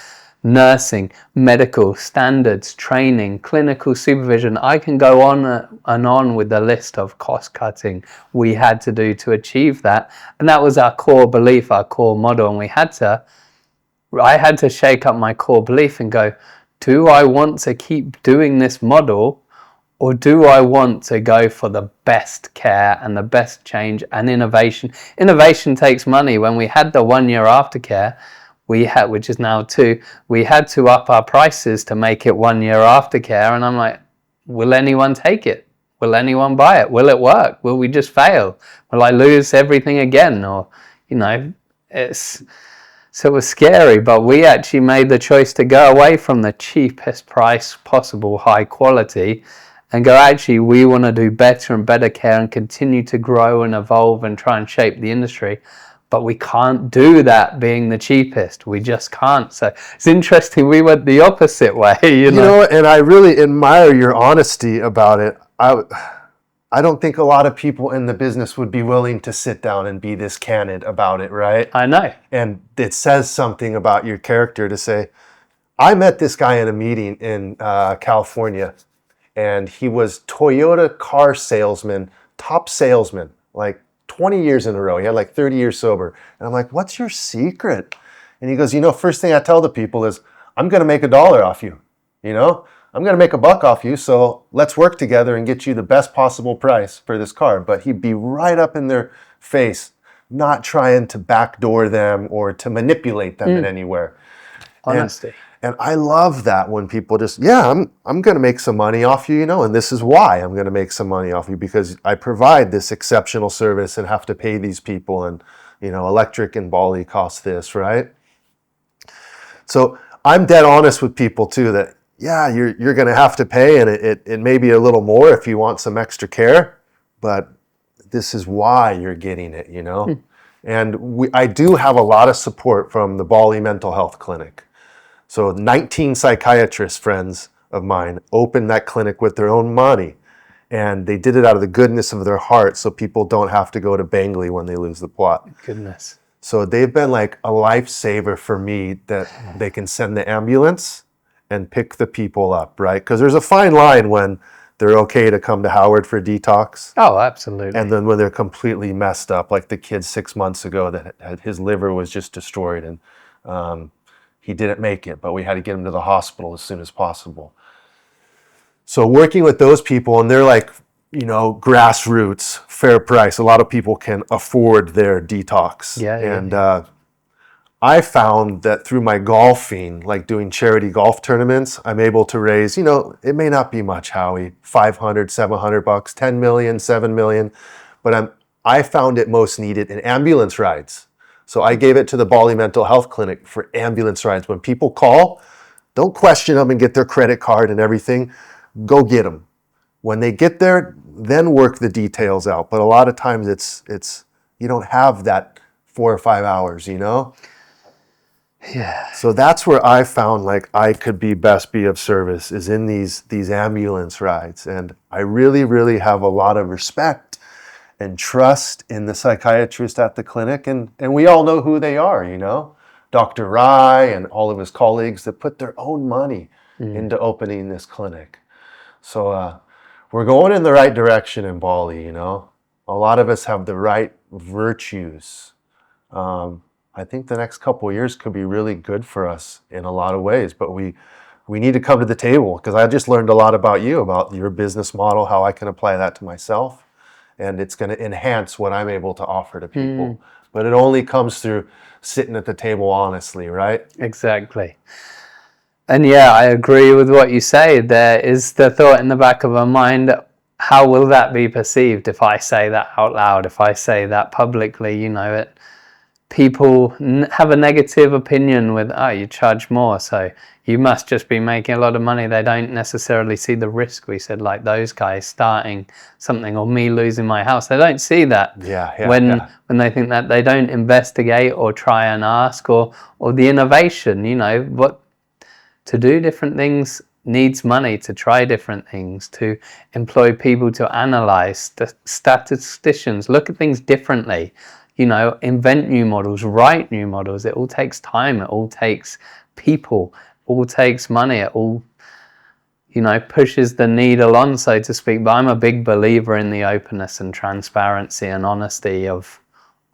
Nursing, medical, standards, training, clinical supervision. I can go on and on with the list of cost cutting we had to do to achieve that. And that was our core belief, our core model. And I had to shake up my core belief and go, do I want to keep doing this model, or do I want to go for the best care and the best change and innovation? Innovation takes money. When we had the 1 year aftercare, which is now 2, we had to up our prices to make it 1 year aftercare. And I'm like, will anyone take it? Will anyone buy it? Will it work? Will we just fail? Will I lose everything again? Or, so it was scary, but we actually made the choice to go away from the cheapest price possible, high quality, and go, actually, we want to do better and better care and continue to grow and evolve and try and shape the industry. But we can't do that being the cheapest. We just can't. So it's interesting. We went the opposite way, you know. And I really admire your honesty about it. I don't think a lot of people in the business would be willing to sit down and be this candid about it, right? I know. And it says something about your character to say, I met this guy in a meeting in California, and he was Toyota car salesman, top salesman, like 20 years in a row. He had like 30 years sober. And I'm like, what's your secret? And he goes, first thing I tell the people is, I'm going to make $1 off you. I'm going to make $1 off you. So let's work together and get you the best possible price for this car. But he'd be right up in their face, not trying to backdoor them or to manipulate them in anywhere. Honesty. And I love that when people just, I'm going to make some money off you, and this is why I'm going to make some money off you, because I provide this exceptional service and have to pay these people, and, electric in Bali costs this, right? So I'm dead honest with people too that, you're going to have to pay, and it may be a little more if you want some extra care, but this is why you're getting it, And I do have a lot of support from the Bali Mental Health Clinic. So 19 psychiatrist friends of mine opened that clinic with their own money, and they did it out of the goodness of their heart so people don't have to go to Bangli when they lose the plot. Goodness. So they've been like a lifesaver for me, that they can send the ambulance and pick the people up, right? Because there's a fine line when they're okay to come to Howard for detox. Oh, absolutely. And then when they're completely messed up, like the kid 6 months ago that his liver was just destroyed, and he didn't make it, but we had to get him to the hospital as soon as possible. So working with those people, and they're like grassroots, fair price. A lot of people can afford their detox. Yeah. I found that through my golfing, like doing charity golf tournaments, I'm able to raise, it may not be much, Howie, 500, 700 bucks, 10 million, 7 million, but I found it most needed in ambulance rides. So I gave it to the Bali Mental Health Clinic for ambulance rides. When people call, don't question them and get their credit card and everything. Go get them. When they get there, then work the details out. But a lot of times it's you don't have that 4 or 5 hours, Yeah. So that's where I found like I could be of service is in these ambulance rides. And I really, really have a lot of respect and trust in the psychiatrist at the clinic. And we all know who they are, Dr. Rai and all of his colleagues that put their own money into opening this clinic. So we're going in the right direction in Bali, A lot of us have the right virtues. I think the next couple of years could be really good for us in a lot of ways, but we need to come to the table because I just learned a lot about you, about your business model, how I can apply that to myself, and it's going to enhance what I'm able to offer to people. But it only comes through sitting at the table honestly, right? Exactly. And yeah, I agree with what you say. There is the thought in the back of our mind, how will that be perceived if I say that out loud, if I say that publicly, people have a negative opinion with, you charge more, so you must just be making a lot of money. They don't necessarily see the risk. We said, like those guys starting something or me losing my house. They don't see that when they think that. They don't investigate or try and ask or the innovation, what to do different things needs money, to try different things, to employ people to analyze, statisticians, look at things differently. Invent new models, write new models. It all takes time. It all takes people. It all takes money. It all, pushes the needle on, so to speak. But I'm a big believer in the openness and transparency and honesty of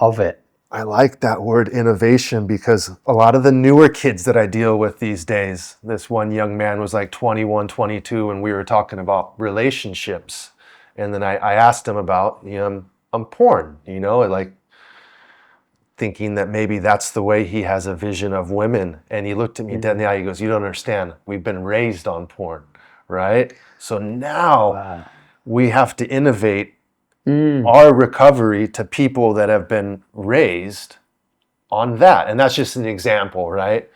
it. I like that word innovation because a lot of the newer kids that I deal with these days, this one young man was like 21, 22, and we were talking about relationships. And then I asked him about, porn, like, thinking that maybe that's the way he has a vision of women. And he looked at me dead in the eye. He goes, you don't understand. We've been raised on porn, right? So now we have to innovate our recovery to people that have been raised on that. And that's just an example, right?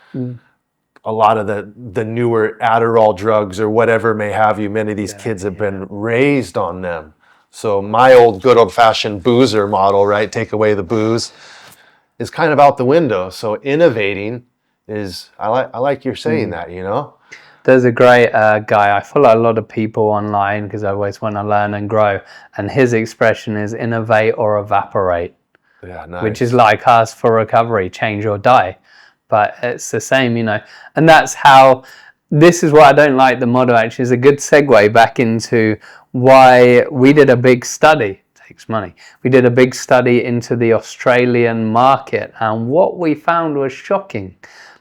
A lot of the newer Adderall drugs or whatever may have you, many of these kids have been raised on them. So my old good old-fashioned boozer model, right? Take away the booze, is kind of out the window. So innovating is, I like you're saying that, There's a great guy, I follow a lot of people online because I always want to learn and grow, and his expression is innovate or evaporate. Yeah, nice. Which is like us for recovery, change or die. But it's the same, and that's how, this is what I don't like the model. Actually is a good segue back into why we did a big study. Takes money. We did a big study into the Australian market, and what we found was shocking.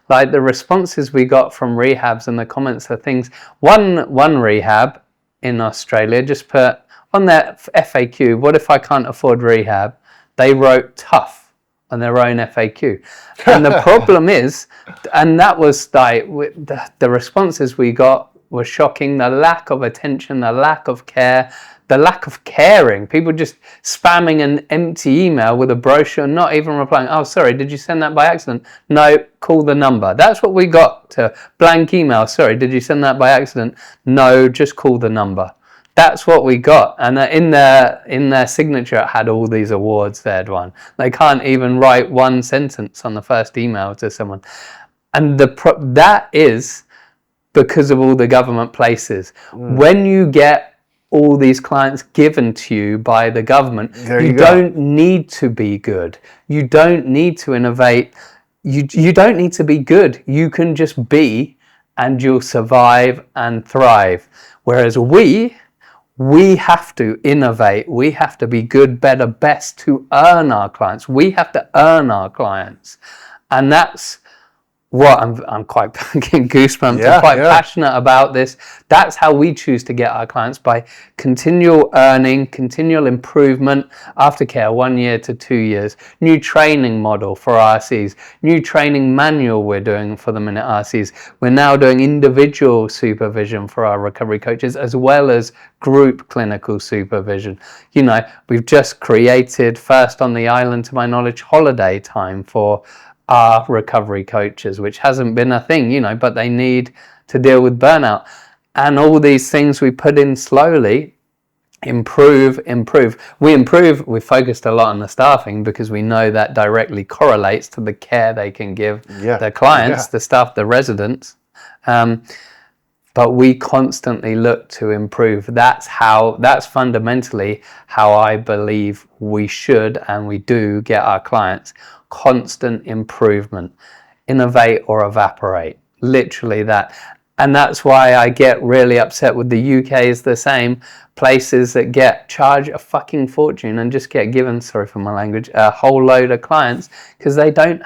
Like the responses we got from rehabs and the comments are things. One rehab in Australia just put on their FAQ, what if I can't afford rehab? They wrote tough on their own FAQ. And the problem is, and that was like, the responses we got were shocking. The lack of attention, the lack of care, the lack of caring. People just spamming an empty email with a brochure, not even replying. Oh, sorry, did you send that by accident? No, call the number. That's what we got, to blank email. Sorry, did you send that by accident? No, just call the number. That's what we got. And in their signature, it had all these awards they'd won. They can't even write one sentence on the first email to someone. And that is because of all the government places. When you get all these clients given to you by the government, you don't need to be good. You don't need to innovate. You don't need to be good. You can just be, and you'll survive and thrive. Whereas we have to innovate. We have to be good, better, best to earn our clients. We have to earn our clients. And that's I'm quite getting goosebumps. Yeah, I'm quite yeah. passionate about this. That's how we choose to get our clients, by continual earning, continual improvement, aftercare 1 year to 2 years, new training model for RCs, new training manual we're doing for them in RCs. We're now doing individual supervision for our recovery coaches as well as group clinical supervision. We've just created, first on the island to my knowledge, holiday time for our recovery coaches, which hasn't been a thing, but they need to deal with burnout. And all these things we put in slowly, improve. We focused a lot on the staffing because we know that directly correlates to the care they can give their clients, the staff, the residents. But we constantly look to improve. That's fundamentally how I believe we should and we do get our clients. Constant improvement. Innovate or evaporate. Literally that. And that's why I get really upset with the UK is the same. Places that charge a fucking fortune and just get given, sorry for my language, a whole load of clients because they don't even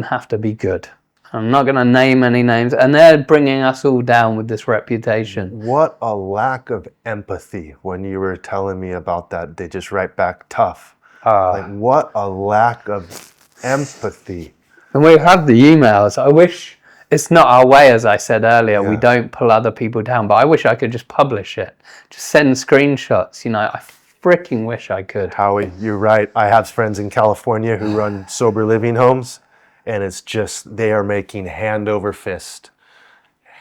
have to be good. I'm not going to name any names, and they're bringing us all down with this reputation. What a lack of empathy when you were telling me about that. They just write back tough. Like, what a lack of empathy. And we have the emails. I wish, it's not our way, as I said earlier. We don't pull other people down, but I wish I could just publish it. Just send screenshots. I freaking wish I could. Howie, you're right. I have friends in California who run sober living homes. And it's just, they are making hand over fist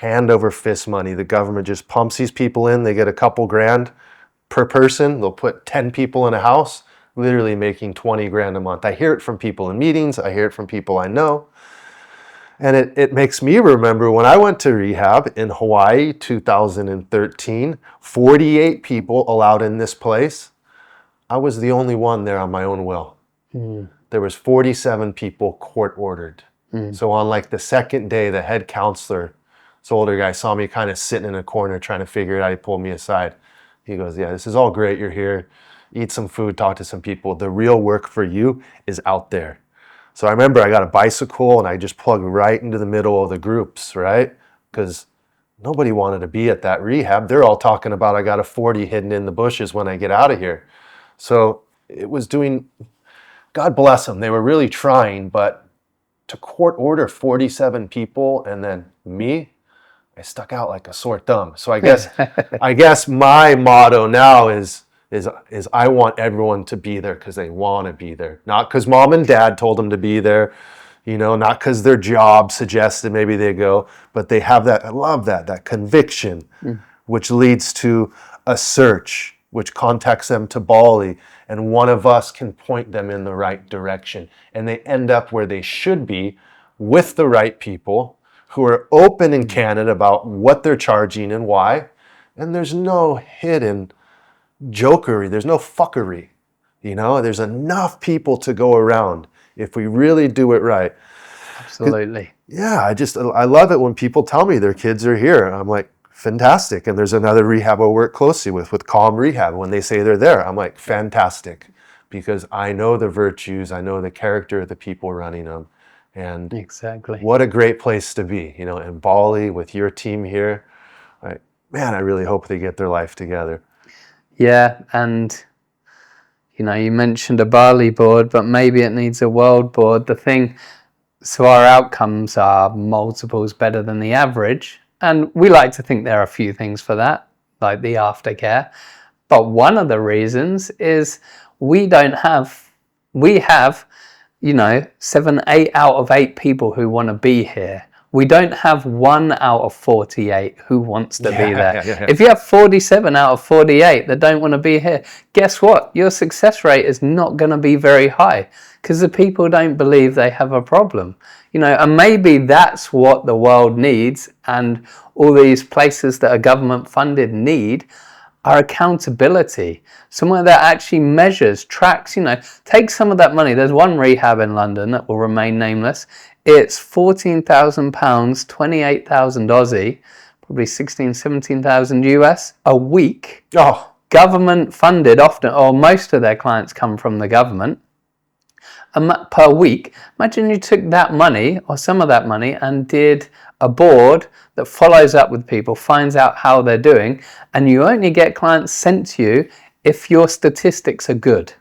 money. The government just pumps these people in. They get a couple grand per person. They'll put 10 people in a house, literally making 20 grand a month. I hear it from people in meetings. I hear it from people I know. And it makes me remember when I went to rehab in Hawaii, 2013, 48 people allowed in this place. I was the only one there on my own will. There was 47 people court ordered. So on like the second day, the head counselor, this older guy, saw me kind of sitting in a corner trying to figure it out. He pulled me aside. He goes, yeah, this is all great. You're here. Eat some food, talk to some people. The real work for you is out there. So I remember I got a bicycle and I just plugged right into the middle of the groups, right? Because nobody wanted to be at that rehab. They're all talking about I got a 40 hidden in the bushes when I get out of here. So it was doing... God bless them. They were really trying, but to court order 47 people and then me, I stuck out like a sore thumb. So I guess my motto now is I want everyone to be there because they want to be there, not because mom and dad told them to be there, not because their job suggested maybe they go, but they have that. I love that conviction, which leads to a search, which contacts them to Bali, and one of us can point them in the right direction. And they end up where they should be with the right people who are open in Canada about what they're charging and why. And there's no hidden jokery. There's no fuckery. There's enough people to go around if we really do it right. Absolutely. Yeah, I love it when people tell me their kids are here. I'm like, fantastic. And there's another rehab I work closely with Calm Rehab. When they say they're there, I'm like, fantastic. Because I know the virtues, I know the character of the people running them. And exactly, what a great place to be, in Bali with your team here. Man, I really hope they get their life together. Yeah, and you mentioned a Bali board, but maybe it needs a world board. So our outcomes are multiples better than the average. And we like to think there are a few things for that, like the aftercare. But one of the reasons is we have 7, 8 out of 8 people who want to be here. We don't have 1 out of 48 who wants to be there. Yeah. If you have 47 out of 48 that don't want to be here, guess what? Your success rate is not going to be very high because the people don't believe they have a problem. And maybe that's what the world needs, and all these places that are government funded need are accountability. Somewhere that actually measures, tracks, take some of that money. There's one rehab in London that will remain nameless. It's £14,000, 28,000 Aussie, probably 16, 17,000 US a week. Government funded often, or most of their clients come from the government. per week. Imagine you took that money or some of that money and did a board that follows up with people, finds out how they're doing, and you only get clients sent to you if your statistics are good.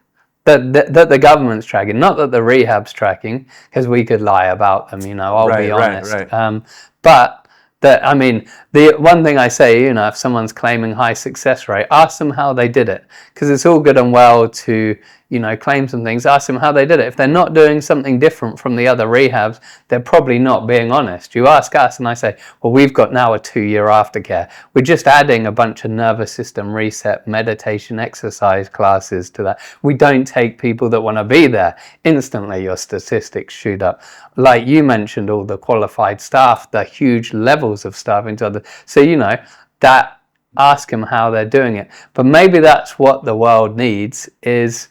That the government's tracking, not that the rehab's tracking, because we could lie about them, I'll be honest. But that, I mean, the one thing I say, if someone's claiming high success rate, ask them how they did it, because it's all good and well to, claim some things. Ask them how they did it. If they're not doing something different from the other rehabs, they're probably not being honest. You ask us, and I say, well, we've got now a 2-year aftercare. We're just adding a bunch of nervous system reset, meditation, exercise classes to that. We don't take people that want to be there. Instantly, your statistics shoot up. Like you mentioned, all the qualified staff, the huge levels of staff into other. So, that ask them how they're doing it. But maybe that's what the world needs, is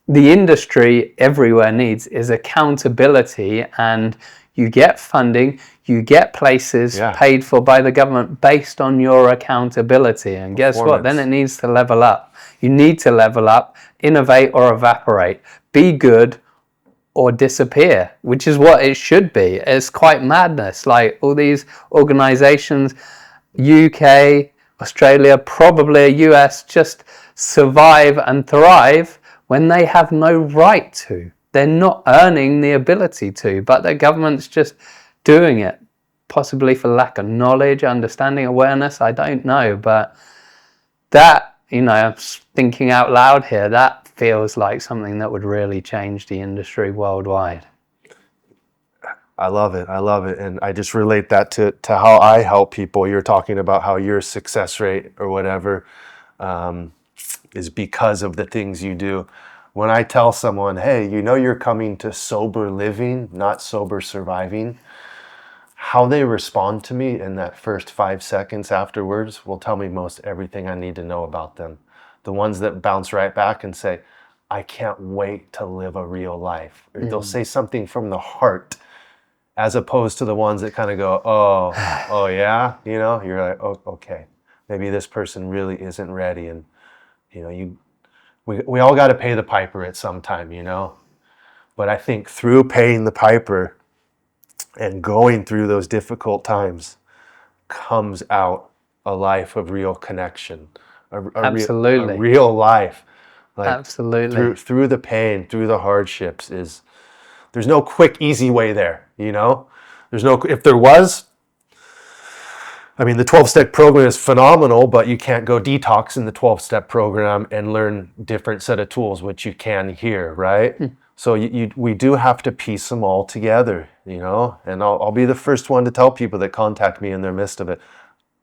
the industry everywhere needs is accountability, and you get funding, you get places paid for by the government based on your accountability. And guess what? Then it needs to level up. You need to level up, innovate or evaporate, be good or disappear, which is what it should be. It's quite madness. Like all these organizations, UK, Australia, probably US, just survive and thrive when they have no right to. They're not earning the ability to, but the government's just doing it, possibly for lack of knowledge, understanding, awareness, I don't know. But that, I'm thinking out loud here, that feels like something that would really change the industry worldwide. I love it. And I just relate that to how I help people. You're talking about how your success rate or whatever is because of the things you do. When I tell someone, hey, you're coming to sober living, not sober surviving, how they respond to me in that first 5 seconds afterwards will tell me most everything I need to know about them. The ones that bounce right back and say, I can't wait to live a real life. Or they'll say something from the heart, as opposed to the ones that kind of go, oh yeah, you're like, oh, okay, maybe this person really isn't ready. And, we all got to pay the piper at some time, But I think through paying the piper and going through those difficult times comes out a life of real connection, Absolutely. a real life. Like Absolutely. Through the pain, through the hardships, there's no quick, easy way there, if there was, I mean, the 12-step program is phenomenal, but you can't go detox in the 12-step program and learn different set of tools, which you can here, right? So we do have to piece them all together, and I'll be the first one to tell people that contact me in their midst of it,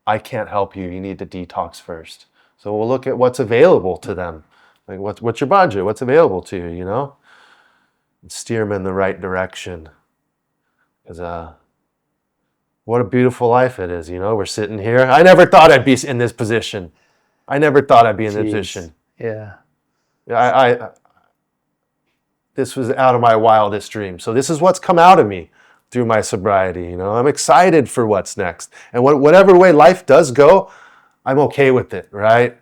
I can't help you. You need to detox first. So we'll look at what's available to them. Like what's your budget? What's available to you, And steer them in the right direction. Because what a beautiful life it is, We're sitting here. I never thought I'd be in this position. Yeah. This was out of my wildest dreams. So this is what's come out of me through my sobriety. I'm excited for what's next. And whatever way life does go, I'm okay with it, right?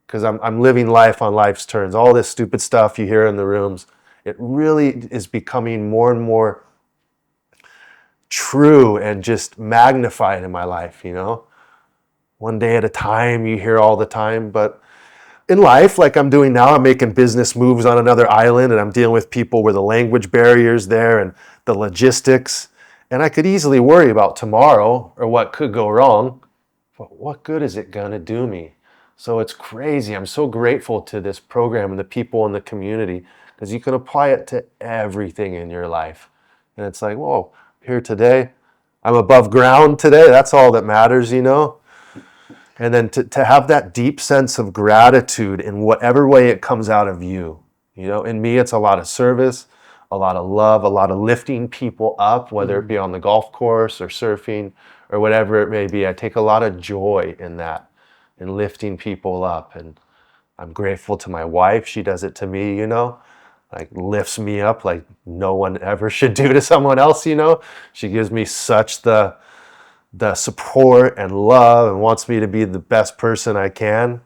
Because I'm living life on life's terms. All this stupid stuff you hear in the rooms, it really is becoming more and more true and just magnified in my life, One day at a time, you hear all the time. But in life, like I'm doing now, I'm making business moves on another island, and I'm dealing with people where the language barriers there and the logistics. And I could easily worry about tomorrow or what could go wrong. But what good is it going to do me? So it's crazy. I'm so grateful to this program and the people in the community, because you can apply it to everything in your life. And it's like, whoa, here today, I'm above ground today. That's all that matters, And then to have that deep sense of gratitude in whatever way it comes out of you. In me, it's a lot of service, a lot of love, a lot of lifting people up, whether it be on the golf course or surfing or whatever it may be. I take a lot of joy in that, in lifting people up. And I'm grateful to my wife. She does it to me, like lifts me up like no one ever should do to someone else, She gives me such the support and love and wants me to be the best person I can.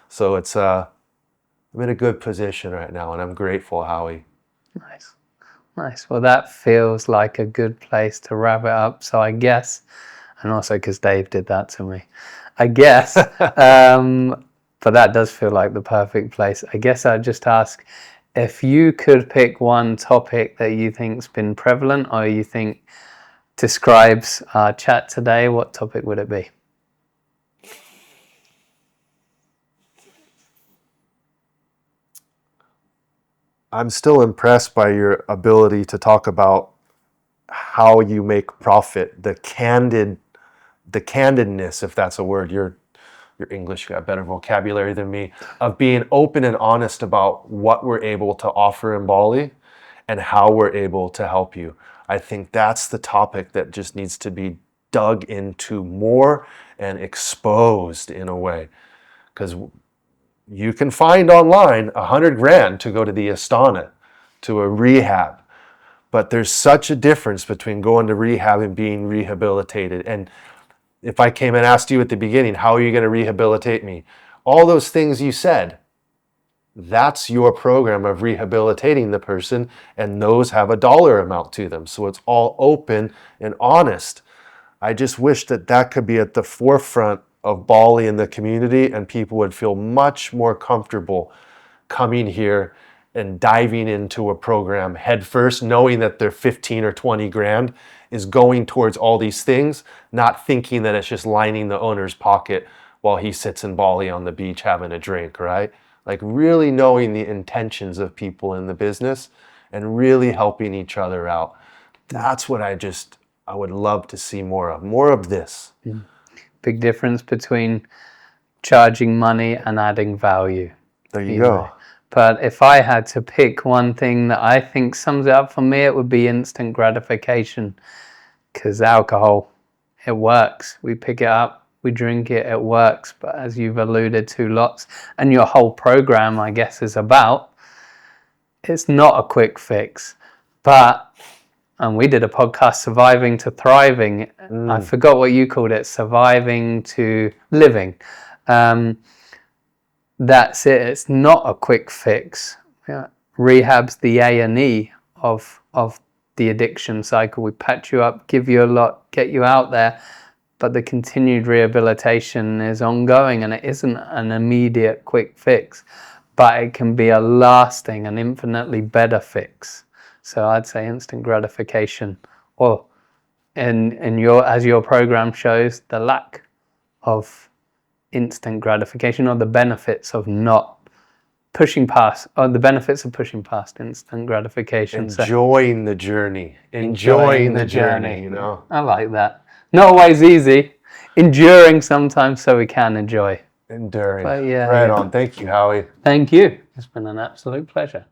So I'm in a good position right now, and I'm grateful, Howie. Nice. Nice. Well, that feels like a good place to wrap it up. So I guess, and also because Dave did that to me, I guess, but that does feel like the perfect place. I guess I'd just ask if you could pick one topic that you think's been prevalent or you think describes our chat today, what topic would it be? I'm still impressed by your ability to talk about how you make profit, the candidness, if that's a word. Your English got better vocabulary than me, of being open and honest about what we're able to offer in Bali and how we're able to help you. I think that's the topic that just needs to be dug into more and exposed in a way, because you can find online 100 grand to go to the Astana, to a rehab. But there's such a difference between going to rehab and being rehabilitated. And if I came and asked you at the beginning, how are you going to rehabilitate me? All those things you said, that's your program of rehabilitating the person, and those have a dollar amount to them. So it's all open and honest. I just wish that that could be at the forefront of Bali in the community, and people would feel much more comfortable coming here and diving into a program head first, knowing that their 15 or 20 grand is going towards all these things, not thinking that it's just lining the owner's pocket while he sits in Bali on the beach having a drink, right? Like really knowing the intentions of people in the business and really helping each other out. That's what I would love to see more of this. Big difference between charging money and adding value. There you go. But if I had to pick one thing that I think sums it up for me, it would be instant gratification. Because alcohol, it works. We pick it up, we drink it, it works. But as you've alluded to lots, and your whole program, I guess, is about, it's not a quick fix. And we did a podcast, Surviving to Thriving. I forgot what you called it, Surviving to Living. That's it. It's not a quick fix. Yeah. Rehab's the A&E of the addiction cycle. We patch you up, give you a lot, get you out there, but the continued rehabilitation is ongoing, and it isn't an immediate quick fix, but it can be a lasting and infinitely better fix. So I'd say instant gratification, or as your program shows, the lack of instant gratification, or the benefits of not pushing past, or the benefits of pushing past instant gratification. Enjoying the journey. Enjoying the journey, you know. I like that. Not always easy. Enduring sometimes so we can enjoy. Enduring. But yeah. Right on. Thank you, Howie. Thank you. It's been an absolute pleasure.